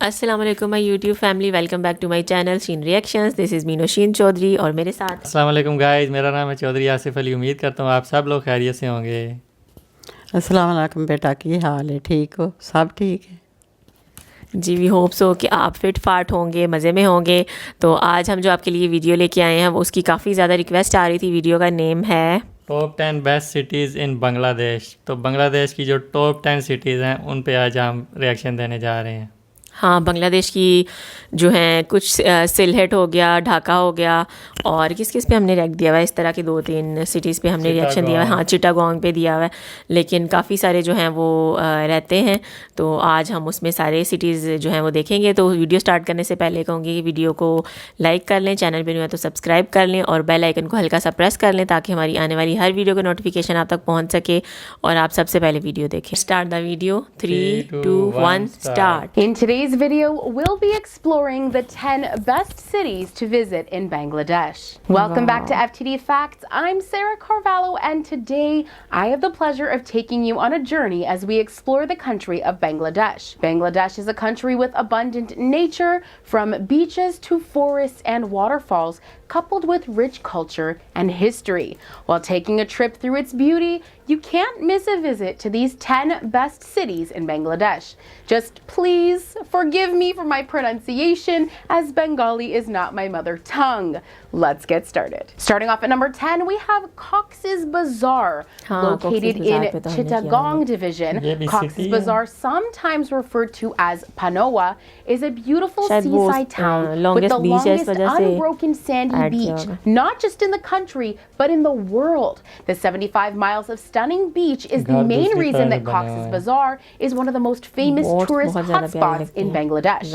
अस्सलाम वालेकुम my YouTube family, welcome back to my channel Sheen reactions. This is Meenusheen Chaudhary और मेरे साथ अस्सलाम वालेकुम गाइस, मेरा नाम है चौधरी आसिफ अली। उम्मीद करता हूँ आप सब लोग खैरियत से होंगे। अस्सलाम वालेकुम बेटा, की हाल है? ठीक हो? सब ठीक है जी। वी होप सो कि आप फिट फाट होंगे, मज़े में होंगे। तो आज हम जो आपके लिए वीडियो लेके आए हैं वो उसकी काफ़ी ज़्यादा रिक्वेस्ट आ रही थी। वीडियो का नेम है top 10 best cities in Bangladesh. तो बांग्लादेश की जो टॉप 10 सिटीज़ हैं उन पे आज हम रिएक्शन देने जा रहे हैं। हाँ, बांग्लादेश की जो हैं कुछ सिलहेट हो गया, ढाका हो गया, और किस किस पे हमने रिएक्ट दिया हुआ है। इस तरह के 2-3 सिटीज़ पे हमने रिएक्शन दिया हुआ है। हाँ, चिटागोंग पे दिया हुआ है, लेकिन काफ़ी सारे जो हैं वो रहते हैं। तो आज हम उसमें सारे सिटीज़ जो हैं वो देखेंगे। तो वीडियो स्टार्ट करने से पहले कहूँगी कि वीडियो को लाइक कर लें, चैनल पर नहीं है तो सब्सक्राइब कर लें और बेल आइकन को हल्का सा प्रेस कर लें ताकि हमारी आने वाली हर वीडियो का नोटिफिकेशन आप तक पहुँच सके और आप सबसे पहले वीडियो देखें। Start the video. 3, 2, 1 start. In today's video, we'll be exploring the 10 best cities to visit in Bangladesh. Welcome back to FTD Facts. I'm Sarah Carvalho, and today I have the pleasure of taking you on a journey as we explore the country of Bangladesh. Bangladesh is a country with abundant nature, from beaches to forests and waterfalls, coupled with rich culture and history. While taking a trip through its beauty, you can't miss a visit to these 10 best cities in Bangladesh. Just please forgive me for my pronunciation, as Bengali is not my mother tongue. Let's get started. Starting off at number 10, we have Cox's Bazaar, located in Chittagong Division. Cox's Bazaar, sometimes referred to as Panoa, is a beautiful seaside town with the longest unbroken sandy beach, not just in the country, but in the world. The 75 miles of stunning beach is the main reason that Cox's Bazaar is one of the most famous tourist hotspots in Bangladesh.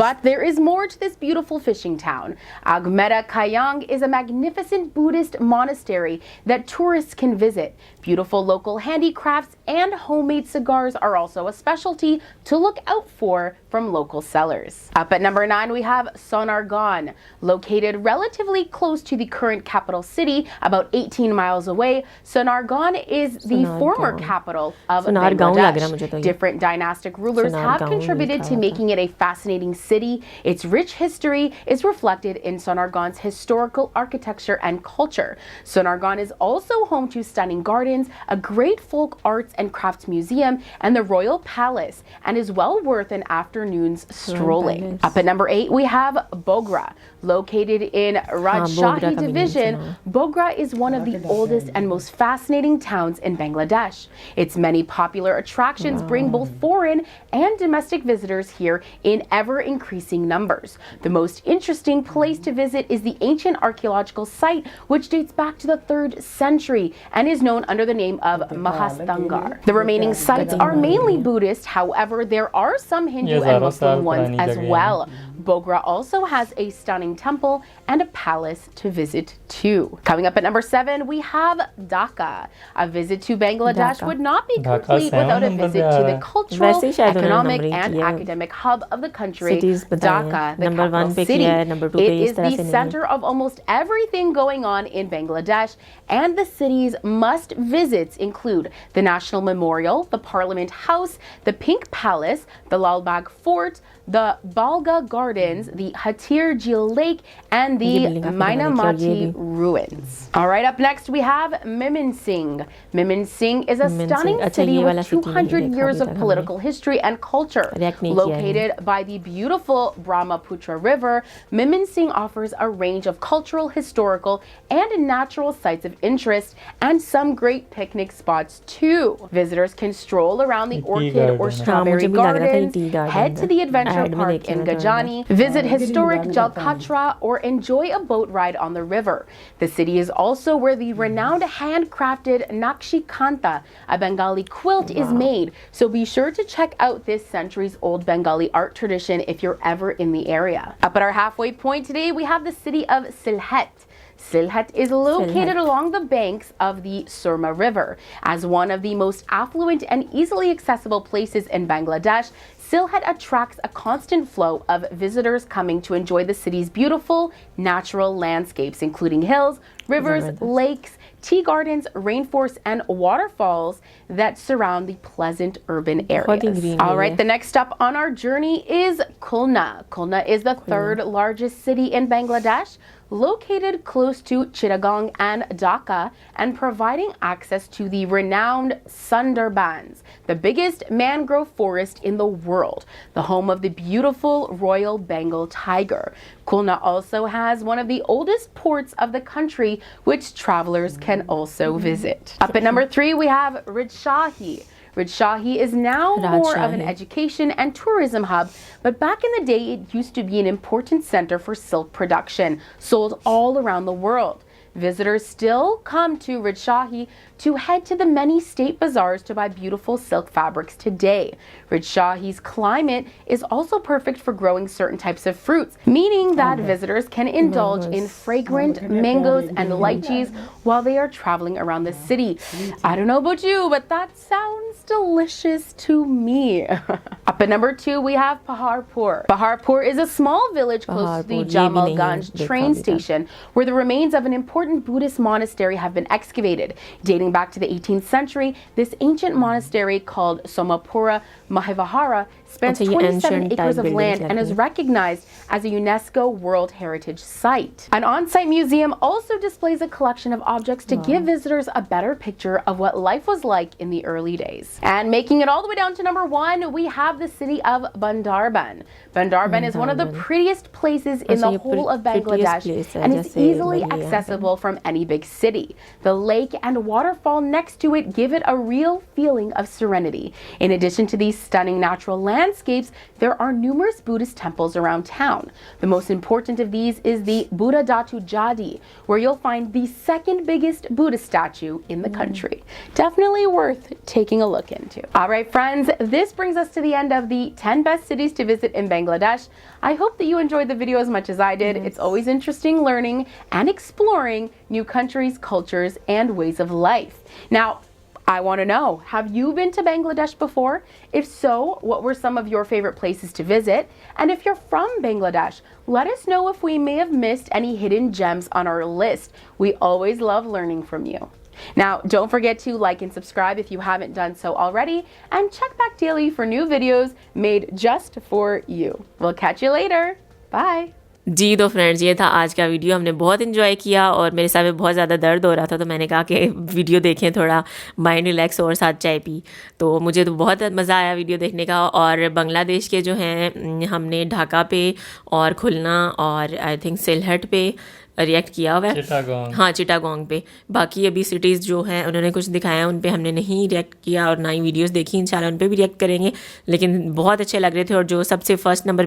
But there is more to this beautiful fishing town. Agmera Kayang is a magnificent Buddhist monastery that tourists can visit. Beautiful local handicrafts and homemade cigars are also a specialty to look out for from local sellers. Up at number 9, we have Sonargaon. Located relatively close to the current capital city, about 18 miles away, Sonargaon is the former capital of Bangladesh. Different dynastic rulers have contributed to making it a fascinating city. Its rich history is reflected in Sonargaon's historical architecture and culture. Sonargaon is also home to stunning gardens, a great folk arts and crafts museum, and the Royal Palace, and is well worth an afternoon's strolling. Up at number 8, we have Bogra. Located in Rajshahi Division, Bogra is one of the oldest and most fascinating towns in Bangladesh. Its many popular attractions bring both foreign and domestic visitors here in ever-increasing numbers. The most interesting place to visit is the ancient archaeological site, which dates back to the 3rd century and is known under the name of Mahastangar. The remaining sites are mainly Buddhist, however, there are some Hindu and Muslim ones as well. Bogra also has a stunning temple and a palace to visit too. Coming up at number 7, we have Dhaka. A visit to Bangladesh would not be complete without a visit to the cultural, economic, and academic hub of the country, Dhaka, the capital city. It is the center of almost everything going on in Bangladesh, and the city's must-visits include the National Memorial, the Parliament House, the Pink Palace, the Lal Bagh Fort, the Balga Gardens, the Hatir Jheel Lake, and the Mainamati ruins. All right, up next we have Mimin Singh. Mimin Singh is a stunning city with 200 years of political history and culture. Located by the beautiful Brahmaputra River, Mimin Singh offers a range of cultural, historical, and natural sites of interest, and some great picnic spots too. Visitors can stroll around the orchid or strawberry gardens, head to the adventure park in Gajani, visit historic Jalkatra, or enjoy a boat ride on the river. The city is also where the renowned handcrafted Nakshi Kanta, a Bengali quilt, is made, so be sure to check out this centuries-old Bengali art tradition if you're ever in the area. Up at our halfway point today, we have the city of Silhet. Silhet is located along the banks of the Surma River. As one of the most affluent and easily accessible places in Bangladesh, Silhet attracts a constant flow of visitors coming to enjoy the city's beautiful natural landscapes, including hills, rivers, lakes, tea gardens, rainforests, and waterfalls that surround the pleasant urban areas. All right, the next stop on our journey is Kolna. Kolna is the third largest city in Bangladesh, located close to Chittagong and Dhaka, and providing access to the renowned Sundarbans, the biggest mangrove forest in the world, the home of the beautiful Royal Bengal tiger. Kolna also has one of the oldest ports of the country, which travelers can also visit. Up at number 3, we have Rajshahi. Rajshahi is now more of an education and tourism hub, but back in the day it used to be an important center for silk production, sold all around the world. Visitors still come to Rajshahi to head to the many state bazaars to buy beautiful silk fabrics today. Rajshahi's climate is also perfect for growing certain types of fruits, meaning that visitors can indulge in fragrant mangoes and lychees while they are traveling around the city. I don't know about you, but that sounds delicious to me. Up at number 2, we have Paharpur. Paharpur is a small village close to the Jamalganj train station, where the remains of an important Buddhist monastery have been excavated. Dating back to the 18th century, this ancient monastery called Somapura Mahivahara spans 27 acres of land and is recognized as a UNESCO World Heritage Site. An on-site museum also displays a collection of objects to give visitors a better picture of what life was like in the early days. And making it all the way down to number 1, we have the city of Bundarban. Bundarban is one of the prettiest places in the whole of Bangladesh and is easily accessible from any big city. The lake and waterfall next to it give it a real feeling of serenity. In addition to these stunning natural landscapes, there are numerous Buddhist temples around town. The most important of these is the Buddha Datu Jadi, where you'll find the second biggest Buddha statue in the country. Definitely worth taking a look into. All right, friends, this brings us to the end of the 10 best cities to visit in Bangladesh. I hope that you enjoyed the video as much as I did. It's always interesting learning and exploring new countries, cultures, and ways of life. Now, I want to know, have you been to Bangladesh before? If so, what were some of your favorite places to visit? And if you're from Bangladesh, let us know if we may have missed any hidden gems on our list. We always love learning from you. Now, don't forget to like and subscribe if you haven't done so already, and check back daily for new videos made just for you. We'll catch you later. Bye. जी तो friends, ये था आज का video. हमने बहुत enjoy किया और मेरे साथ में बहुत ज़्यादा दर्द हो रहा था, तो मैंने कहा कि वीडियो देखें, थोड़ा माइंड रिलैक्स और साथ चाय पी. तो मुझे तो बहुत मज़ा आया वीडियो देखने का. और बांग्लादेश के जो हैं, हमने ढाका पे और खुलना और आई थिंक सिलहट पे रिएक्ट किया हुआ है. हाँ, चिटागोंग पे. बाकी अभी सिटीज़ जो हैं उन्होंने कुछ दिखाया, उन पे हमने नहीं रिएक्ट किया और ना ही वीडियोस देखी. इंशाल्लाह उन पे भी रिएक्ट करेंगे. लेकिन बहुत अच्छे लग रहे थे. और जो सबसे फर्स्ट नंबर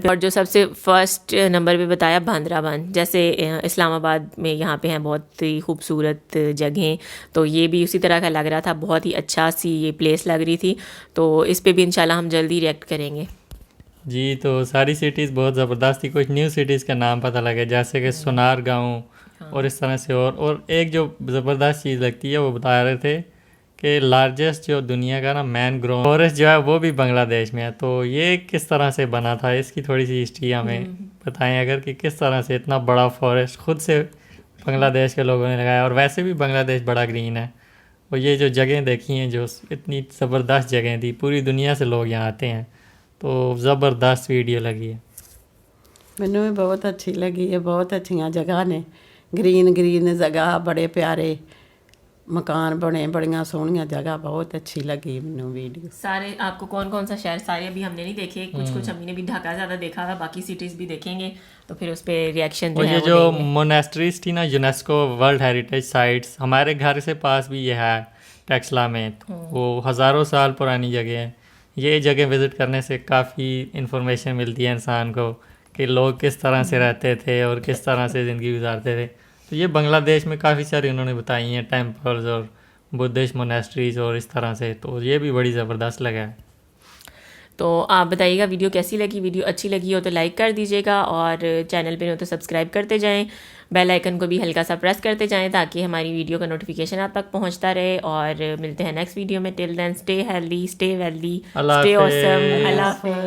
पे बताया बांद्राबान, जैसे इस्लामाबाद में यहाँ पे हैं बहुत ही खूबसूरत जगहें, तो ये भी उसी तरह का लग रहा था. बहुत ही अच्छा सी ये प्लेस लग रही थी. तो इस पर भी इंशाल्लाह हम जल्दी रिएक्ट करेंगे. जी, तो सारी सिटीज़ बहुत ज़बरदस्त थी. कुछ न्यू सिटीज़ का नाम पता लगे, जैसे कि सोनार गांव और इस तरह से. और एक जो ज़बरदस्त चीज़ लगती है, वो बता रहे थे कि लार्जेस्ट जो दुनिया का ना मैनग्रोव फॉरेस्ट जो है वो भी बांग्लादेश में है. तो ये किस तरह से बना था, इसकी थोड़ी सी हिस्ट्री हमें बताएं अगर, कि किस तरह से इतना बड़ा फॉरेस्ट खुद से बांग्लादेश के लोगों ने लगाया. और वैसे भी बांग्लादेश बड़ा ग्रीन है. और ये जो जगहें देखी हैं, जो इतनी ज़बरदस्त जगहें थी, पूरी दुनिया से लोग यहाँ आते हैं. तो ज़बरदस्त वीडियो लगी है. मैनू भी बहुत अच्छी लगी है. बहुत अच्छियां जगह ने, ग्रीन जगह, बड़े प्यारे मकान बने, बड़ियां सोहनियां जगह. बहुत अच्छी लगी मैनू वीडियो. सारे आपको कौन कौन सा शहर, सारे अभी हमने नहीं देखे, कुछ हमने भी ढाका ज़्यादा देखा था, बाकी सिटीज़ भी देखेंगे तो फिर उस पर रिएक्शन जो है. जो मोनेस्ट्रीज थी ना, यूनेस्को वर्ल्ड हेरिटेज साइट्स, हमारे घर से पास भी ये है टेक्सला में. वो हज़ारों साल पुरानी जगह है. ये जगह विज़िट करने से काफ़ी इन्फॉर्मेशन मिलती है इंसान को कि लोग किस तरह से रहते थे और किस तरह से ज़िंदगी गुजारते थे. तो ये बांग्लादेश में काफ़ी सारी उन्होंने बताई हैं, टेम्पल्स और बुद्धिस्ट मोनेस्ट्रीज और इस तरह से. तो ये भी बड़ी ज़बरदस्त लगा है. तो आप बताइएगा वीडियो कैसी लगी. वीडियो अच्छी लगी हो तो लाइक कर दीजिएगा, और चैनल पे हो तो सब्सक्राइब करते जाएं. बेल आइकन को भी हल्का सा प्रेस करते जाएं ताकि हमारी वीडियो का नोटिफिकेशन आप तक पहुंचता रहे. और मिलते हैं नेक्स्ट वीडियो में. Till then stay healthy, stay wealthy, stay awesome. अल्लाह हाफ़िज़.